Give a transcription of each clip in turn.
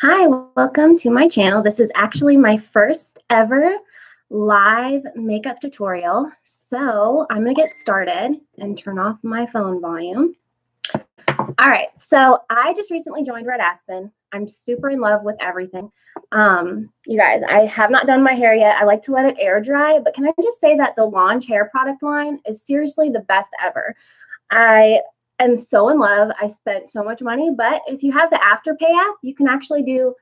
Hi, welcome to my channel. This is actually my first ever live makeup tutorial. So I'm gonna get started and turn off my phone volume. All right, so I just recently joined Red Aspen. I'm super in love with everything. You guys, I have not done my hair yet. I like to let it air dry, but can I just say that the Launch hair product line is seriously the best ever. I am so in love. I spent so much money, but if you have the Afterpay app, you can actually do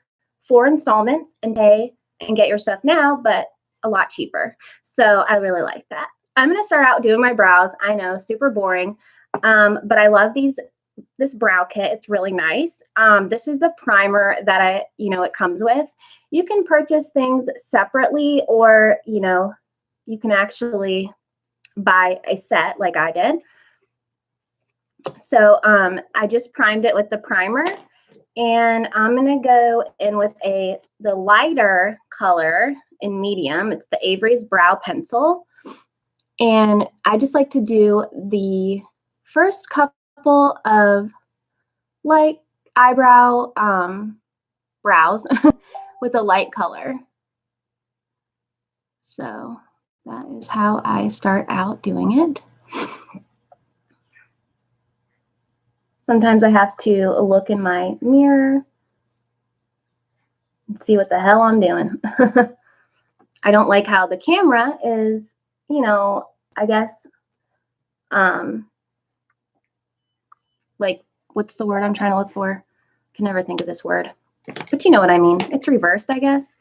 4 installments and pay and get your stuff now, but a lot cheaper. So I really like that. I'm going to start out doing my brows. I know, super boring, but I love this brow kit. It's really nice. This is the primer that it comes with. You can purchase things separately, or, you can actually buy a set like I did. So I just primed it with the primer, and I'm going to go in with the lighter color in medium. It's the Averies Brow Pencil. And I just like to do the first couple of light eyebrow brows with a light color. So that is how I start out doing it. Sometimes I have to look in my mirror and see what the hell I'm doing. I don't like how the camera is, I guess, like, what's the word I'm trying to look for? I can never think of this word, but you know what I mean. It's reversed, I guess.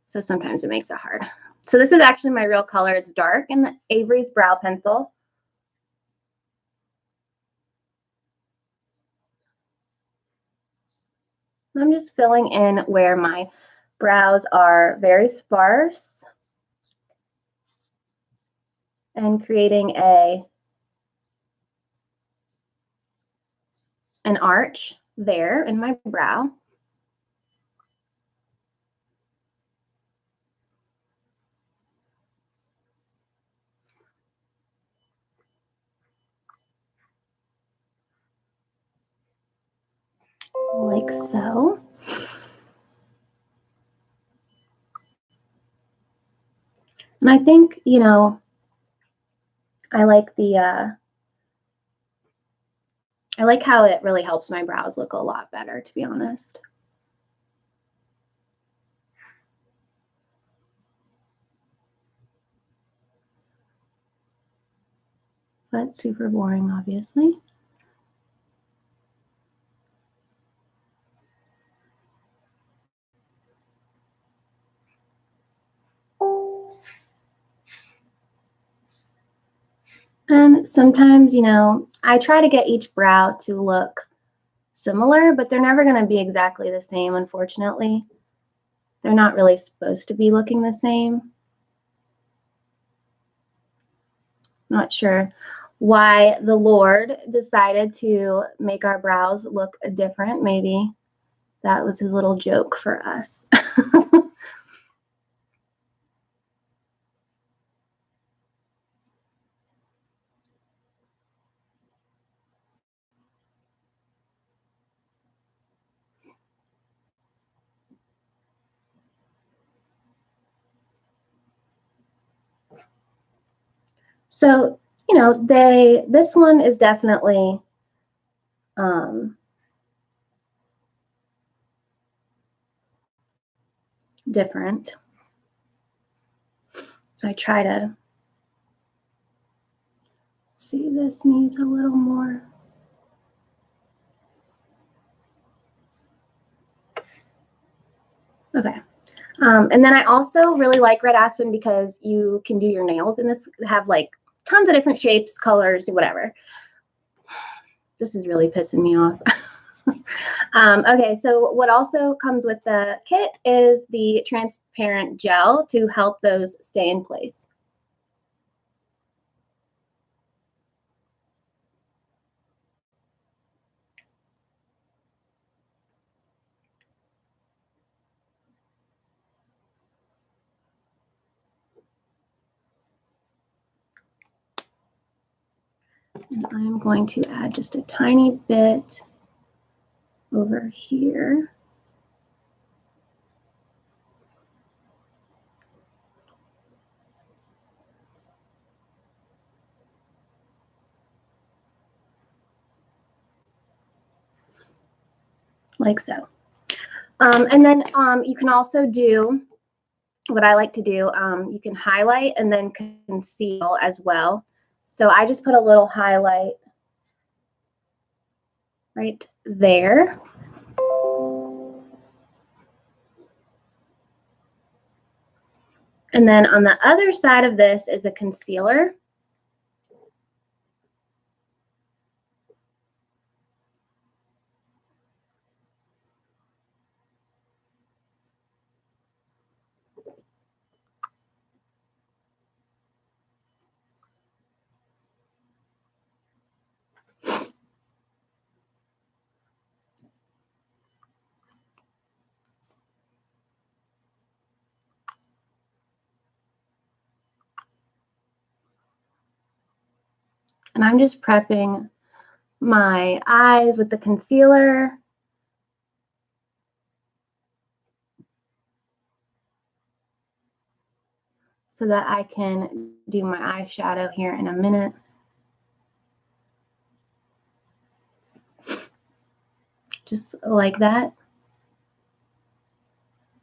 So sometimes it makes it hard. So this is actually my real color. It's dark in the Averies Brow Pencil. I'm just filling in where my brows are very sparse and creating an arch there in my brow. Like so. And I think, I like I like how it really helps my brows look a lot better, to be honest. But super boring, obviously. And sometimes, I try to get each brow to look similar, but they're never going to be exactly the same, unfortunately. They're not really supposed to be looking the same. Not sure why the Lord decided to make our brows look different. Maybe that was his little joke for us. So, this one is definitely different. So I try to see, this needs a little more. Okay. And then I also really like Red Aspen because you can do your nails in this, have like tons of different shapes, colors, whatever. This is really pissing me off. Okay, so what also comes with the kit is the transparent gel to help those stay in place. And I'm going to add just a tiny bit over here. like so. And then you can also do what I like to do. You can highlight and then conceal as well. So I just put a little highlight right there. And then on the other side of this is a concealer. And I'm just prepping my eyes with the concealer. So that I can do my eyeshadow here in a minute. Just like that.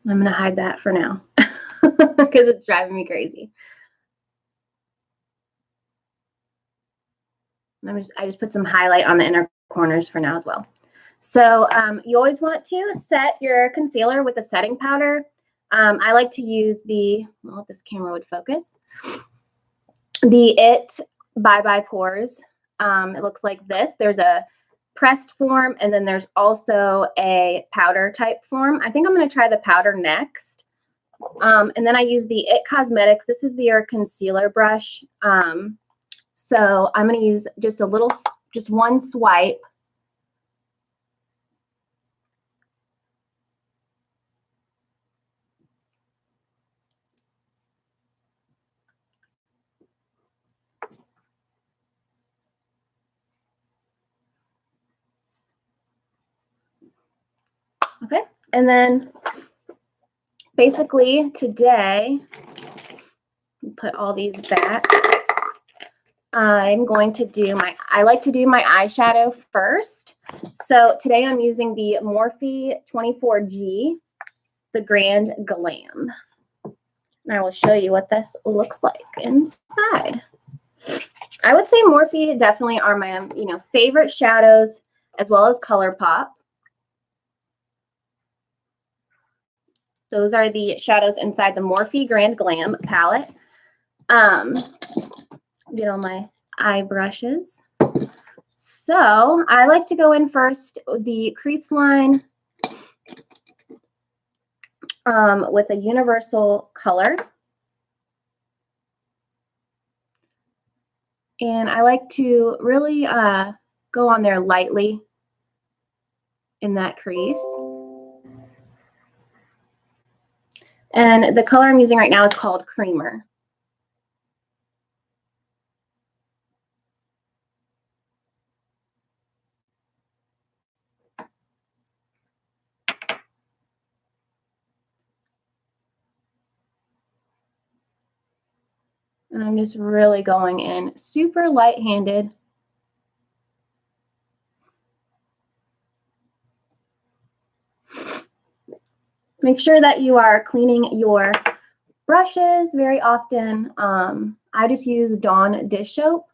I'm going to hide that for now because it's driving me crazy. I just put some highlight on the inner corners for now as well. So you always want to set your concealer with a setting powder. I like to use well, if this camera would focus, the It Bye Bye Pores. It looks like this. There's a pressed form, and then there's also a powder type form. I think I'm going to try the powder next. And then I use the It Cosmetics. This is their concealer brush. So I'm going to use just one swipe. Okay, and then basically today, put all these back. I'm going to do I like to do my eyeshadow first. So today I'm using the Morphe 24G, the Grand Glam. And I will show you what this looks like inside. I would say Morphe definitely are my, favorite shadows as well as ColourPop. Those are the shadows inside the Morphe Grand Glam palette. Get all my eye brushes. So I like to go in first the crease line with a universal color. And I like to really go on there lightly in that crease. And the color I'm using right now is called Creamer. And I'm just really going in super light-handed. Make sure that you are cleaning your brushes very often. I just use Dawn dish soap,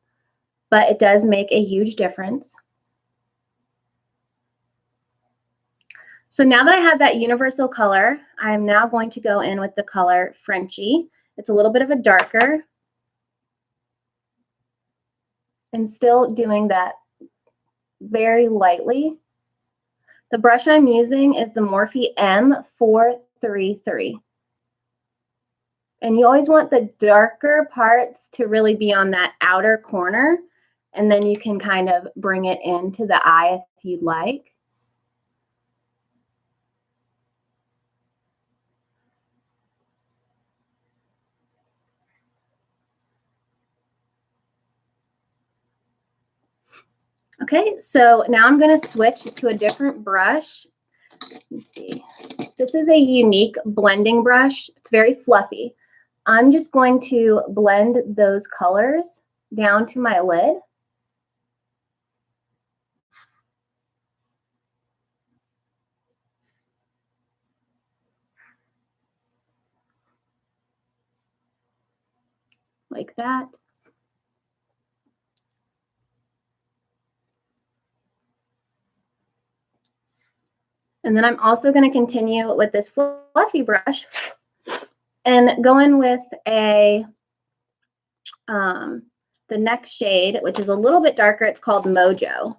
but it does make a huge difference. So now that I have that universal color, I'm now going to go in with the color Frenchie. It's a little bit of a darker. And still doing that very lightly. The brush I'm using is the Morphe M433. And you always want the darker parts to really be on that outer corner, and then you can kind of bring it into the eye if you'd like. Okay, so now I'm going to switch to a different brush. Let's see. This is a Younique blending brush. It's very fluffy. I'm just going to blend those colors down to my lid. like that. And then I'm also going to continue with this fluffy brush and go in with a the next shade, which is a little bit darker. It's called Mojo.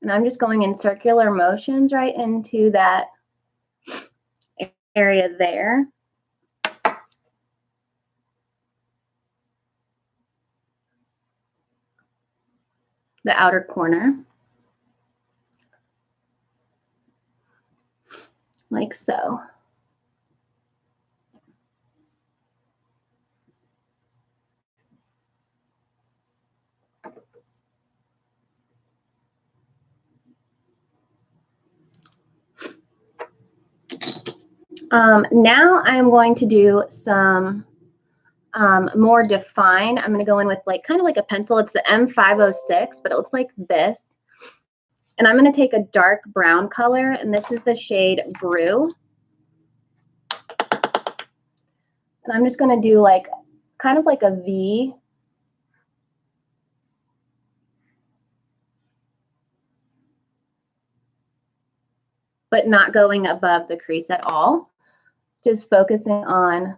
And I'm just going in circular motions right into that area there. The outer corner. Like so. Now I'm going to do some more defined. I'm going to go in with like kind of like a pencil. It's the M506, but it looks like this. And I'm going to take a dark brown color, and this is the shade Brew. And I'm just going to do like kind of like a V. But not going above the crease at all. Just focusing on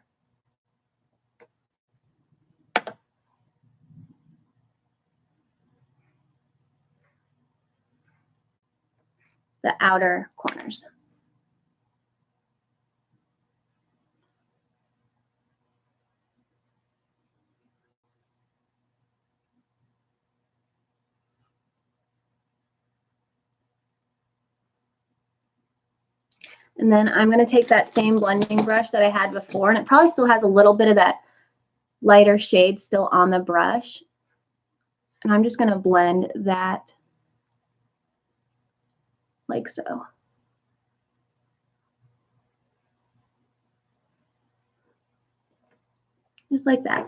the outer corners. And then I'm going to take that same blending brush that I had before, and it probably still has a little bit of that lighter shade still on the brush. And I'm just going to blend that like so. Just like that.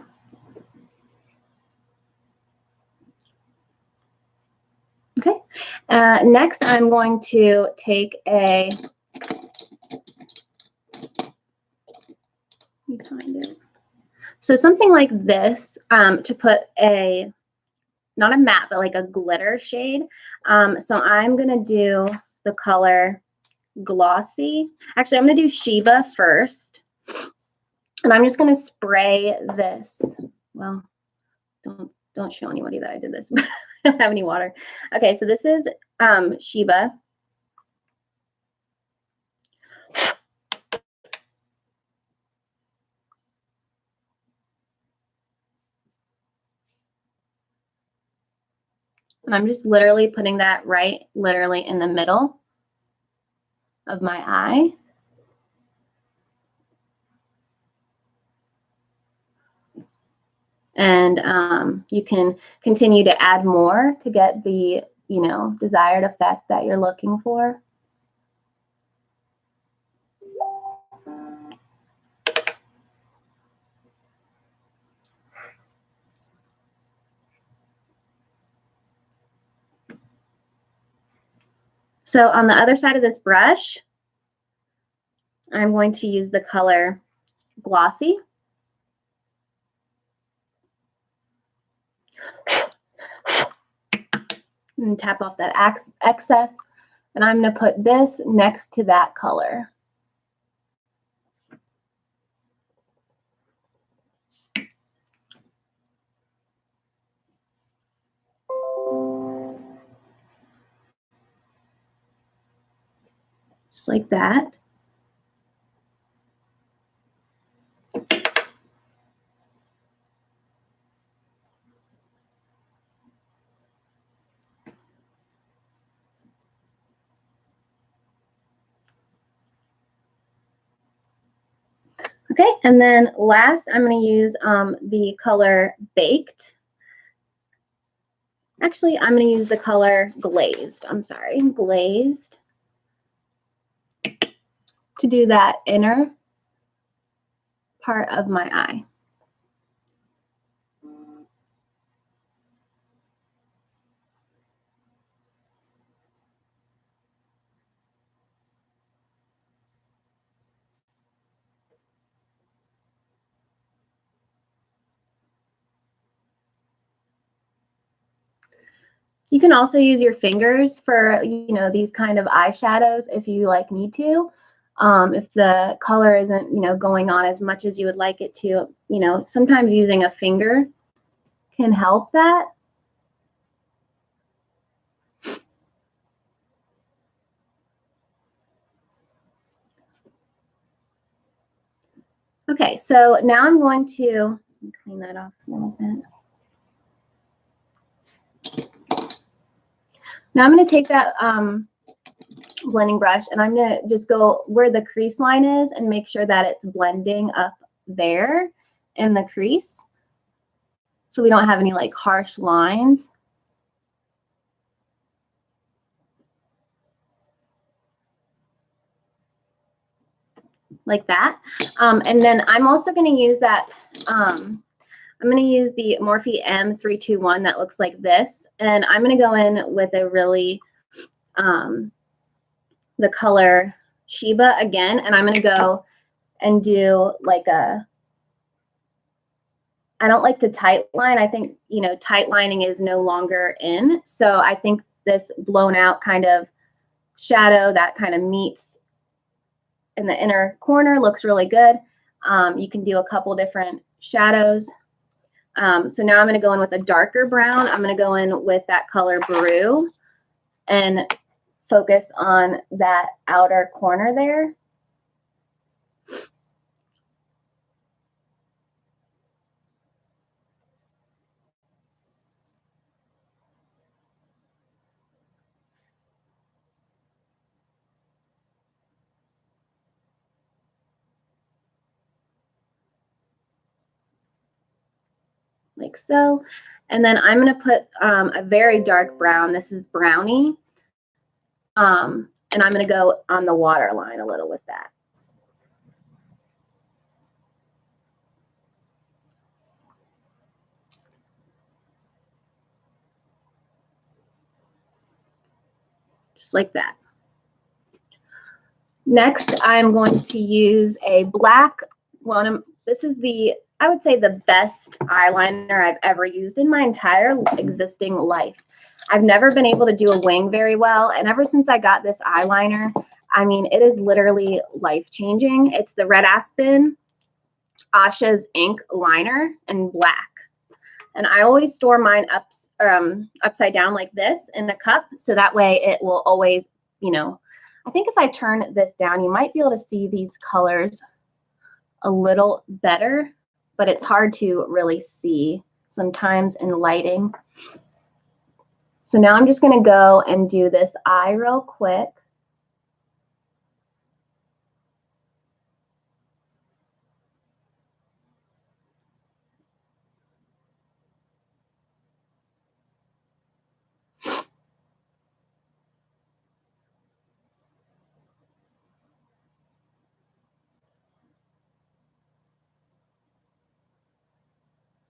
Okay. Next, I'm going to take a so something like this to put a, not a matte, but like a glitter shade. So I'm going to do the color Glossy. Actually, I'm going to do Sheba first. And I'm just going to spray this. Well, don't show anybody that I did this. I don't have any water. Okay, so this is Sheba. And I'm just literally putting that right literally in the middle of my eye. And you can continue to add more to get the, you know, desired effect that you're looking for. So on the other side of this brush, I'm going to use the color Glossy. And tap off that excess. And I'm going to put this next to that color. Just like that. Okay, and then last, I'm going to use the color Baked. Actually, I'm going to use the color Glazed. I'm sorry, Glazed. To do that inner part of my eye. You can also use your fingers for, you know, these kind of eyeshadows if you like need to. If the color isn't, you know, going on as much as you would like it to, you know, sometimes using a finger can help that. Okay, so now I'm going to clean that off a little bit. Now I'm going to take that blending brush and I'm going to just go where the crease line is and make sure that it's blending up there in the crease, so we don't have any like harsh lines. Like that. And then I'm also going to use that, I'm going to use the Morphe M321 that looks like this. And I'm going to go in with a really, the color Sheba again. And I'm going to go and do like a, I don't like to tight line. I think, you know, tight lining is no longer in. So I think this blown out kind of shadow that kind of meets in the inner corner looks really good. You can do a couple different shadows. So now I'm going to go in with a darker brown. I'm going to go in with that color Brew and focus on that outer corner there. Like so. And then I'm going to put a very dark brown. This is Brownie. And I'm going to go on the waterline a little with that. Just like that. Next, I'm going to use a black one. This is the, I would say, the best eyeliner I've ever used in my entire existing life. I've never been able to do a wing very well. And ever since I got this eyeliner, I mean, it is literally life-changing. It's the Red Aspen Asha's Ink Liner in black. And I always store mine upside down like this in a cup. So that way it will always, you know, I think if I turn this down, you might be able to see these colors a little better, but it's hard to really see sometimes in lighting. So now I'm just going to go and do this eye real quick.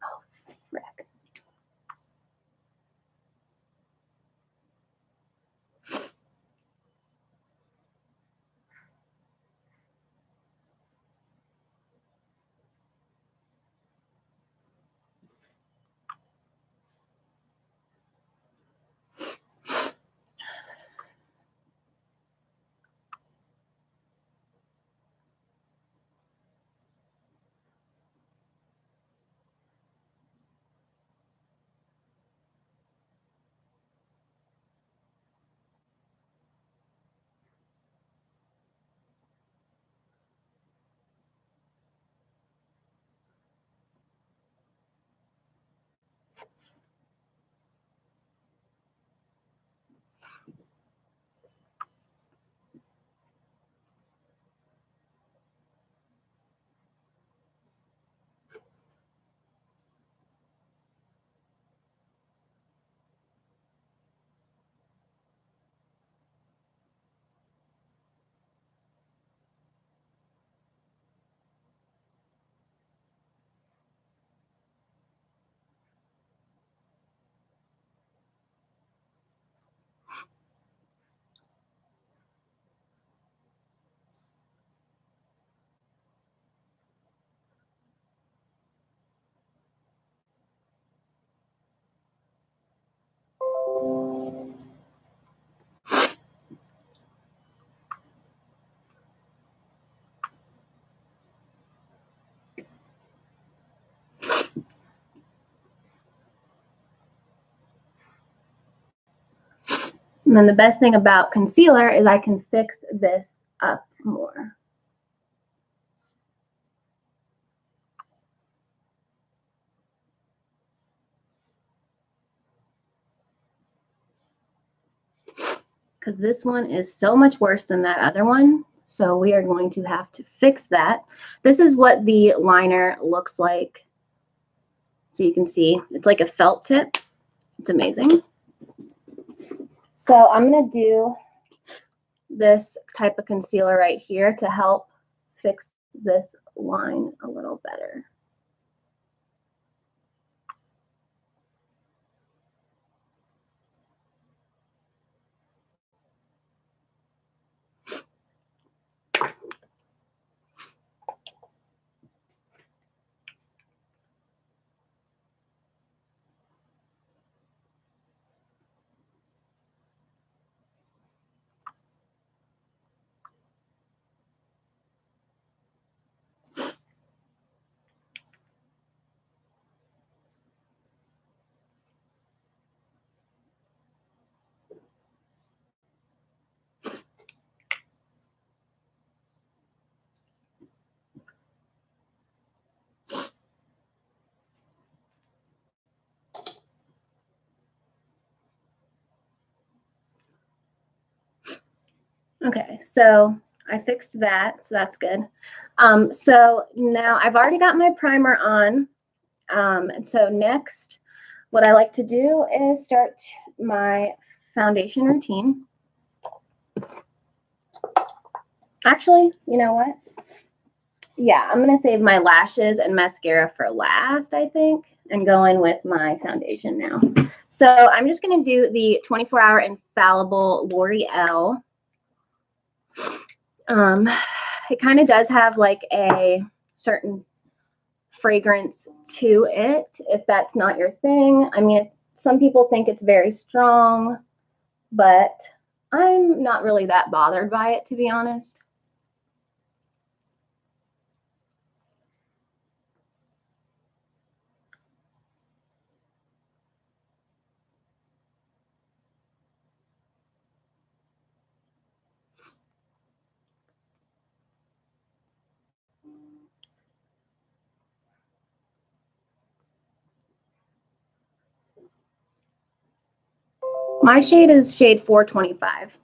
Oh, frick. And then the best thing about concealer is I can fix this up more. Because this one is so much worse than that other one. So we are going to have to fix that. This is what the liner looks like. So you can see it's like a felt tip. It's amazing. So I'm going to do this type of concealer right here to help fix this line a little better. Okay, so I fixed that, so that's good. So now I've already got my primer on. And so next, what I like to do is start my foundation routine. Actually, you know what? Yeah, I'm going to save my lashes and mascara for last, I think, and go in with my foundation now. So I'm just going to do the 24-hour infallible L'Oreal. It kind of does have like a certain fragrance to it, if that's not your thing. I mean, some people think it's very strong, but I'm not really that bothered by it, to be honest. My shade is shade 425.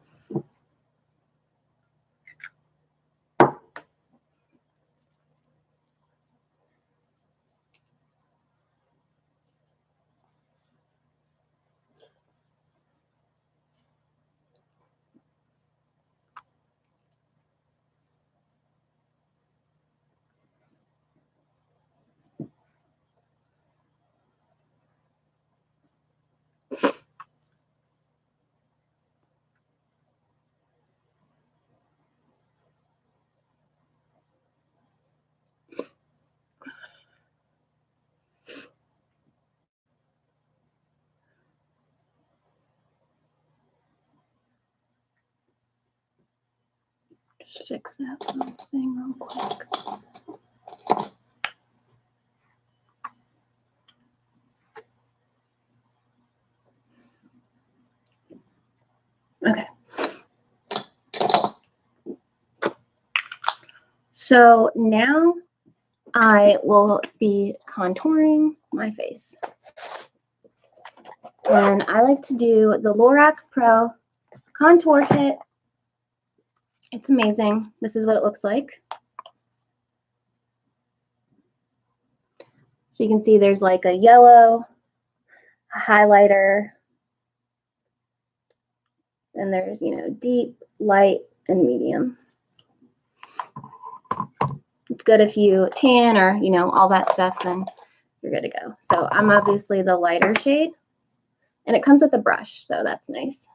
Just fix that little thing real quick. Okay. So now I will be contouring my face. And I like to do the Lorac Pro Contour Kit. It's amazing. This is what it looks like. So you can see there's like a yellow, a highlighter, and there's, you know, deep, light, and medium. It's good if you tan or, you know, all that stuff, then you're good to go. So I'm obviously the lighter shade, and it comes with a brush, so that's nice.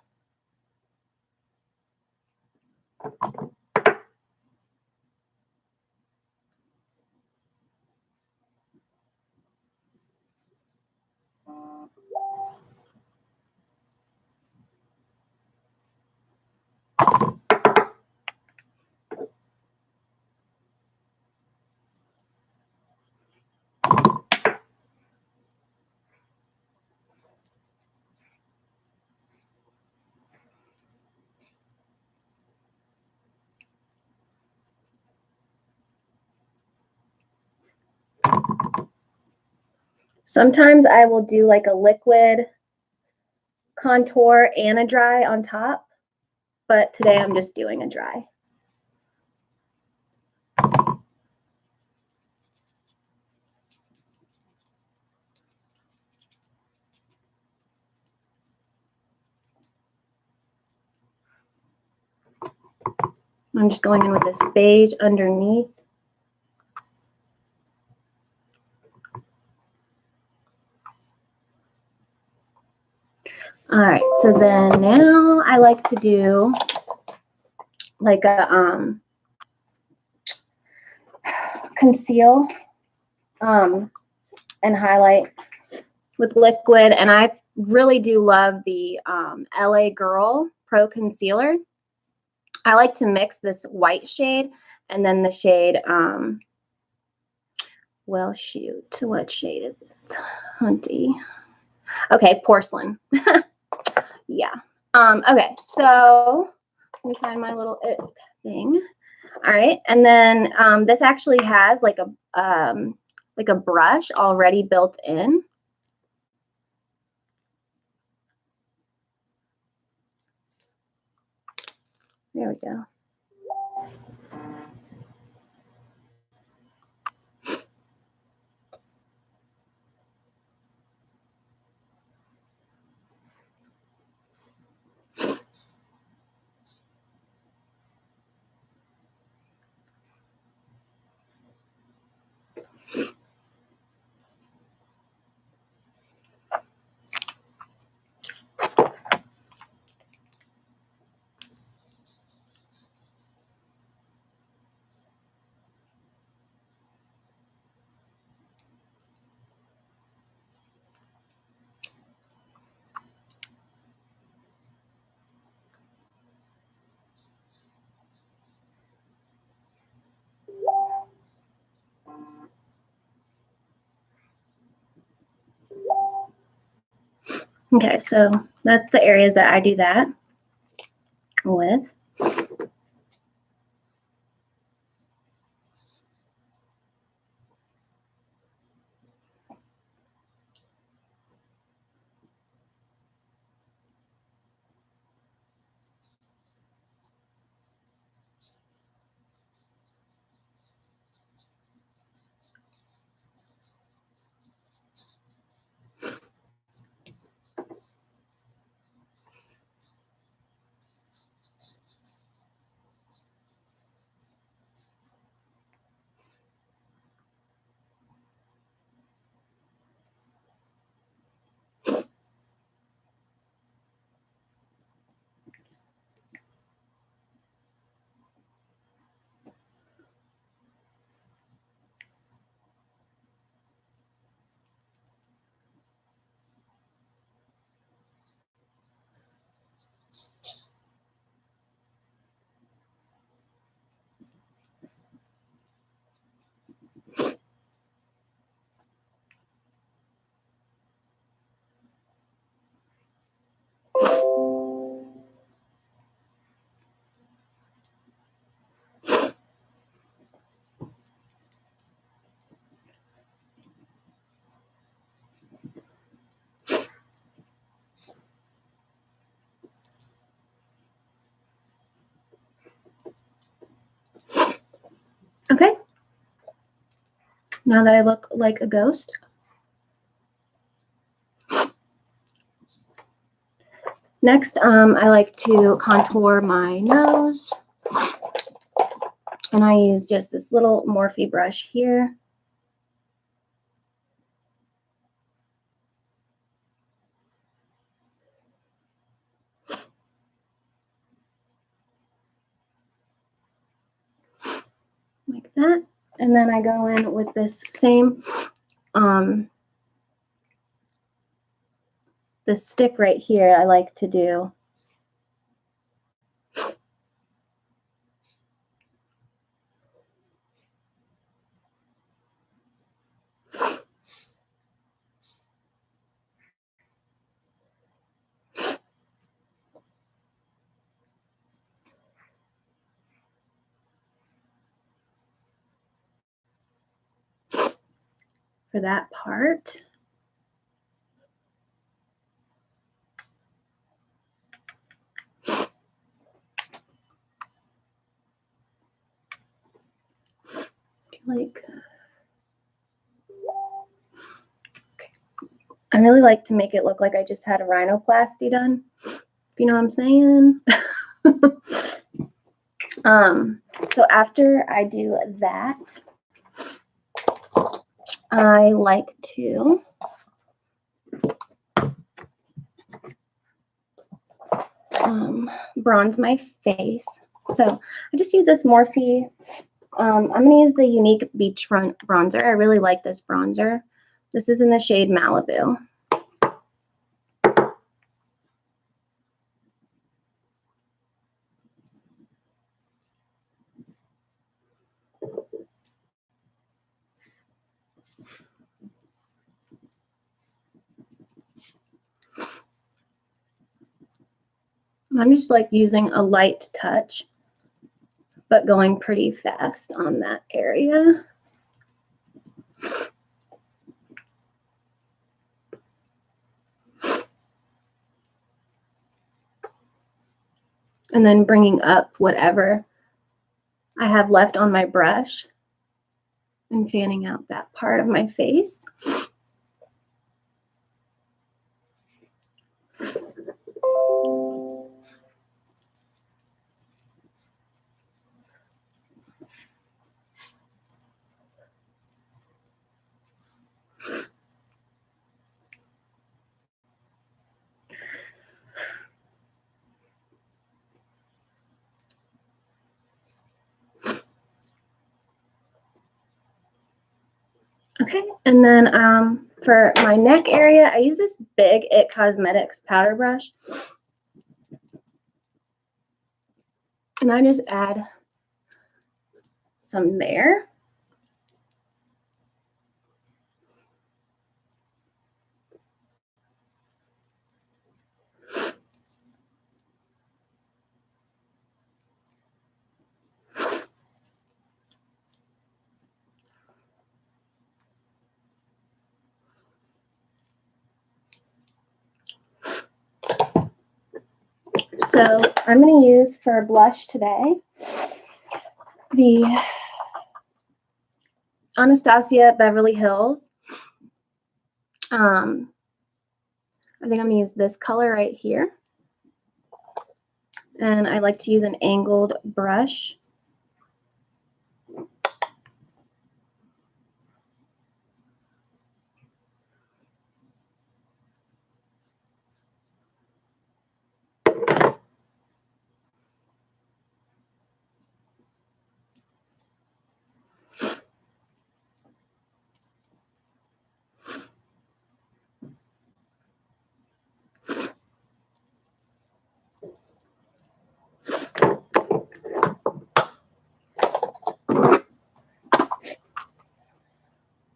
Sometimes I will do like a liquid contour and a dry on top, but today I'm just doing a dry. I'm just going in with this beige underneath. All right, so then now I like to do like a conceal and highlight with liquid, and I really do love the LA Girl Pro Concealer. I like to mix this white shade and then the shade, well, shoot, what shade is it? Hunty. Okay, porcelain. Yeah. Okay, so let me find my little thing. All right, and then this actually has like a brush already built in. There we go. Okay, so that's the areas that I do that with. Okay. Now that I look like a ghost. Next, I like to contour my nose. And I use just this little Morphe brush here. Like that. And then I go in with this same this stick right here. I like to do for that part. like, okay. I really like to make it look like I just had a rhinoplasty done, if you know what I'm saying. So after I do that, I like to bronze my face. So I just use this Morphe. I'm going to use the Younique Beachfront bronzer. I really like this bronzer. This is in the shade Malibu. I'm just like using a light touch, but going pretty fast on that area. And then bringing up whatever I have left on my brush and fanning out that part of my face. Okay, and then for my neck area, I use this big It Cosmetics powder brush. And I just add some there. So I'm going to use for blush today the Anastasia Beverly Hills. I think I'm going to use this color right here. And I like to use an angled brush.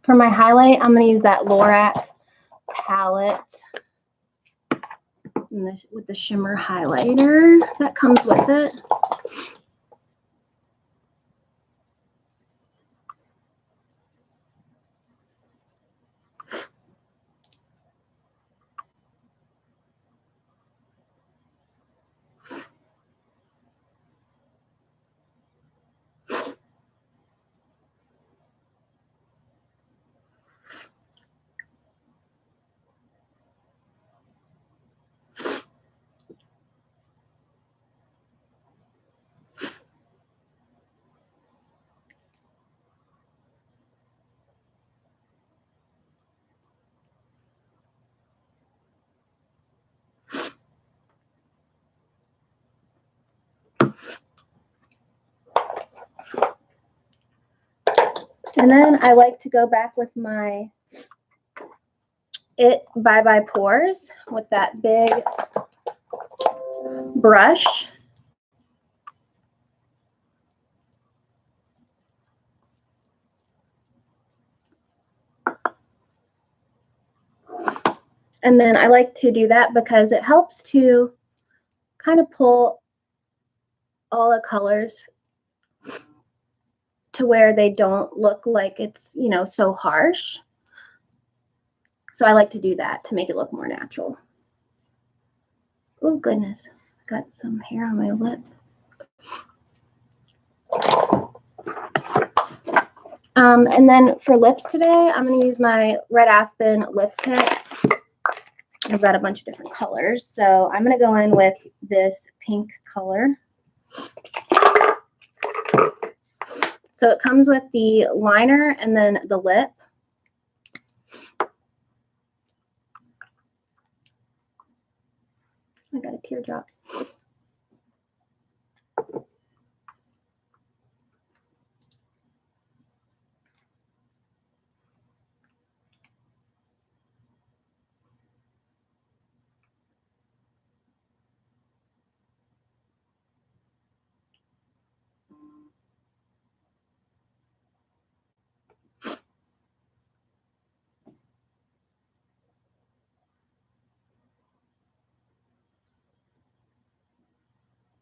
For my highlight, I'm going to use that Lorac palette with the shimmer highlighter that comes with it. And then I like to go back with my Bye Bye Pores with that big brush. And then I like to do that because it helps to kind of pull all the colors to where they don't look like it's, you know, so harsh. So I like to do that to make it look more natural. Oh, goodness. Got some hair on my lip. And then for lips today, I'm going to use my Red Aspen lip kit. I've got a bunch of different colors. So I'm going to go in with this pink color. So it comes with the liner and then the lip. I got a teardrop.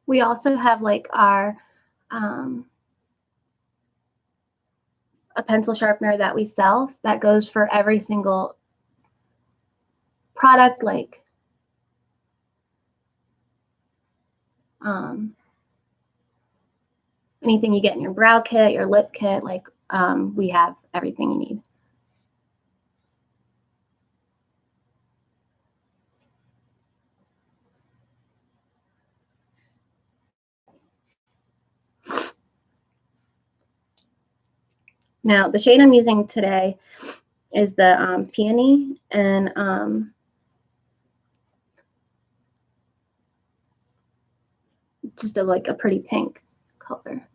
We also have like our a pencil sharpener that we sell that goes for every single product, like anything you get in your brow kit, your lip kit, like we have everything you need. Now, the shade I'm using today is the Peony, and just like a pretty pink color.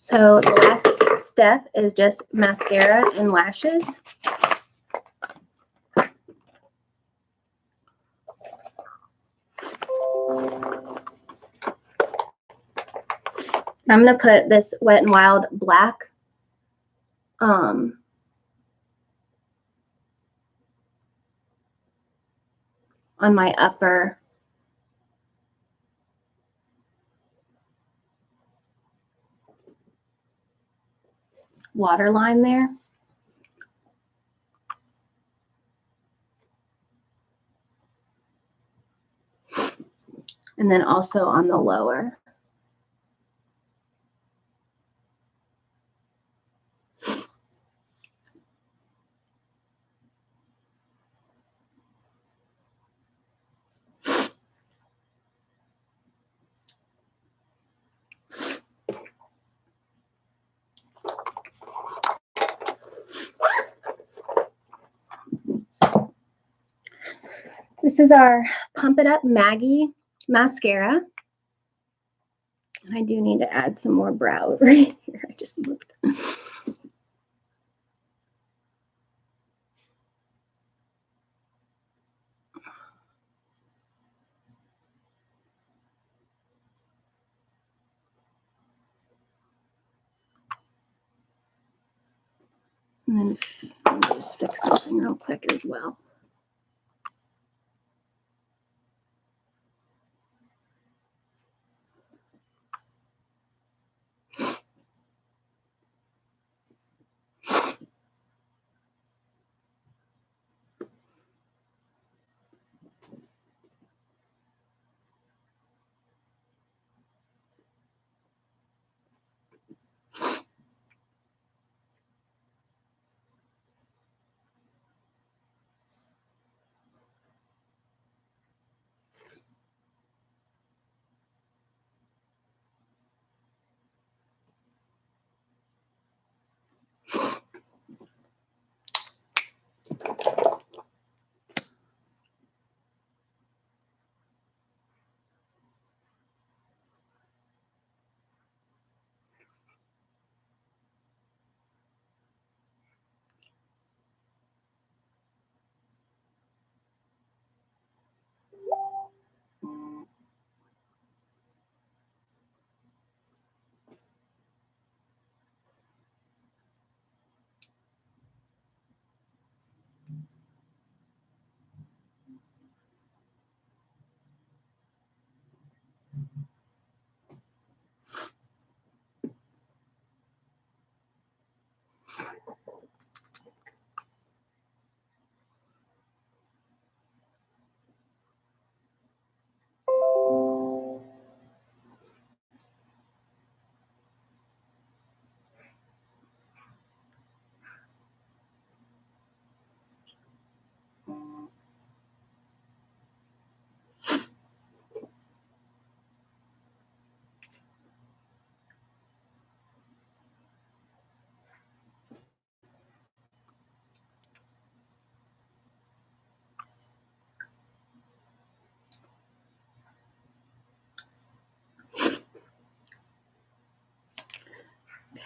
So the last step is just mascara and lashes. I'm going to put this Wet n Wild black on my upper waterline there. And then also on the lower. This is our Pump It Up Maggie mascara. And I do need to add some more brow right here. I just looked. And then let me just fix something real quick as well.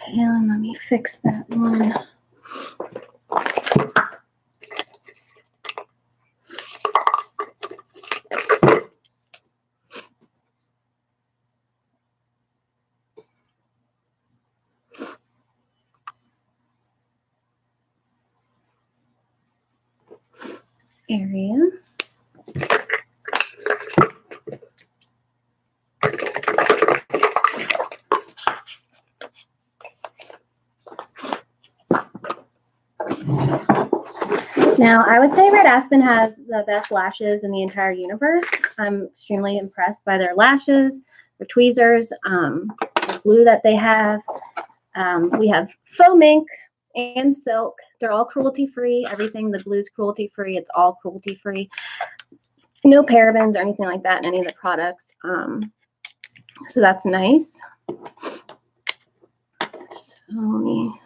And let me fix that one. Area. Now, I would say Red Aspen has the best lashes in the entire universe. I'm extremely impressed by their lashes, their tweezers, the glue that they have. We have faux mink and silk. They're all cruelty-free. Everything, the glue's cruelty-free. It's all cruelty-free. No parabens or anything like that in any of the products. So that's nice. So let me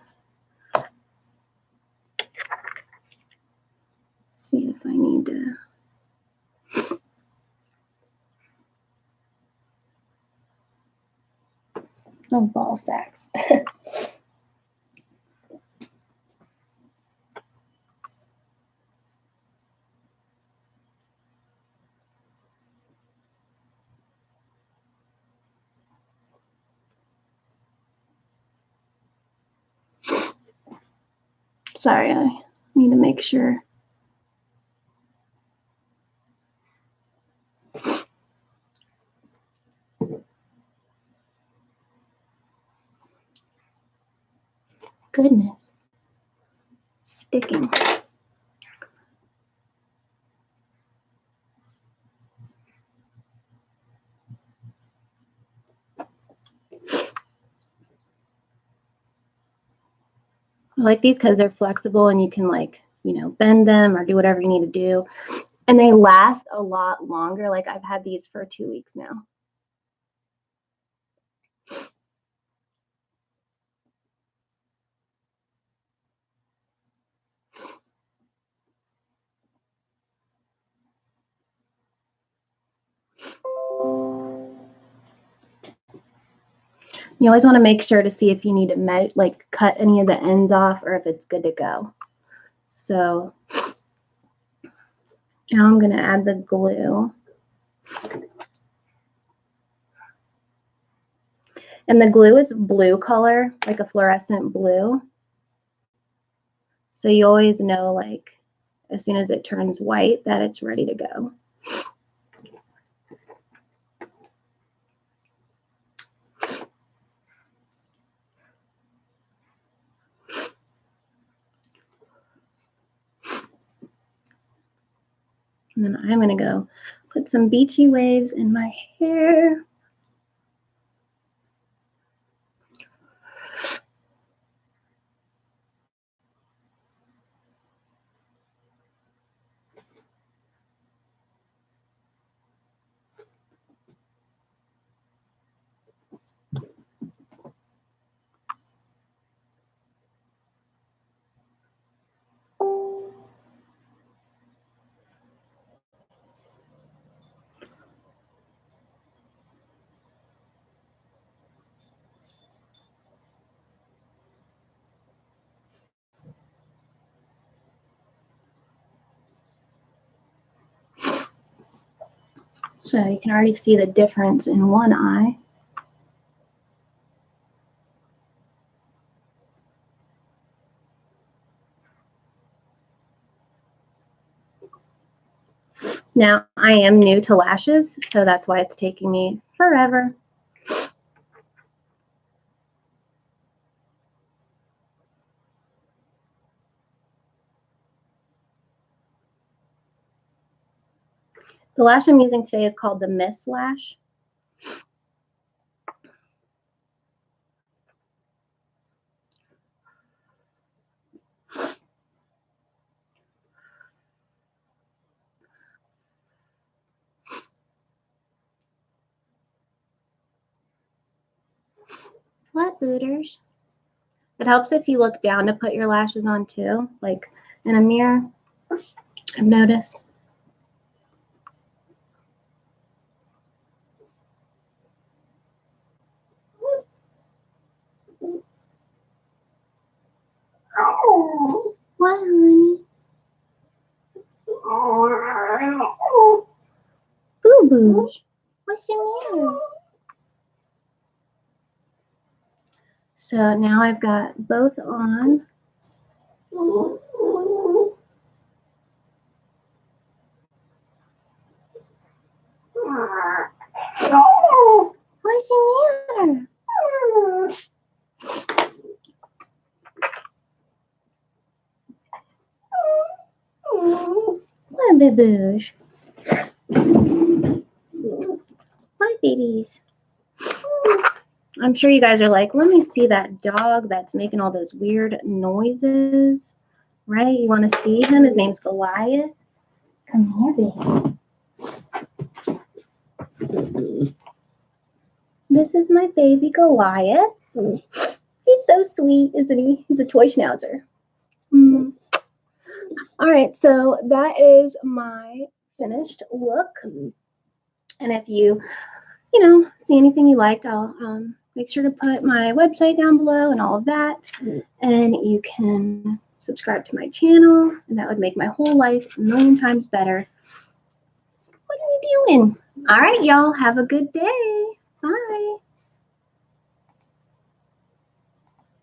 see if I need to. Oh, ball sacks. Sorry, I need to make sure. Goodness. Sticking. I like these because they're flexible and you can, like, you know, bend them or do whatever you need to do. And they last a lot longer. Like, I've had these for 2 weeks now. You always want to make sure to see if you need to like cut any of the ends off or if it's good to go. So now I'm going to add the glue. And the glue is blue color, like a fluorescent blue. So you always know, like, as soon as it turns white, that it's ready to go. And then I'm going to go put some beachy waves in my hair. So you can already see the difference in one eye. Now, I am new to lashes, so that's why it's taking me forever. The lash I'm using today is called the Miss Lash. Flat booters. It helps if you look down to put your lashes on too, like in a mirror, I've noticed. Boo boo. What's the matter? So now I've got both on. What's the matter? What, boo-boosh? What, babies? I'm sure you guys are like, let me see that dog that's making all those weird noises, right? You want to see him? His name's Goliath. Come here, baby. This is my baby Goliath. He's so sweet, isn't he? He's a toy schnauzer. All right, so that is my finished look. And if you see anything you liked, I'll make sure to put my website down below and all of that. And you can subscribe to my channel, and that would make my whole life a million times better. What are you doing? All right, y'all, have a good day. Bye.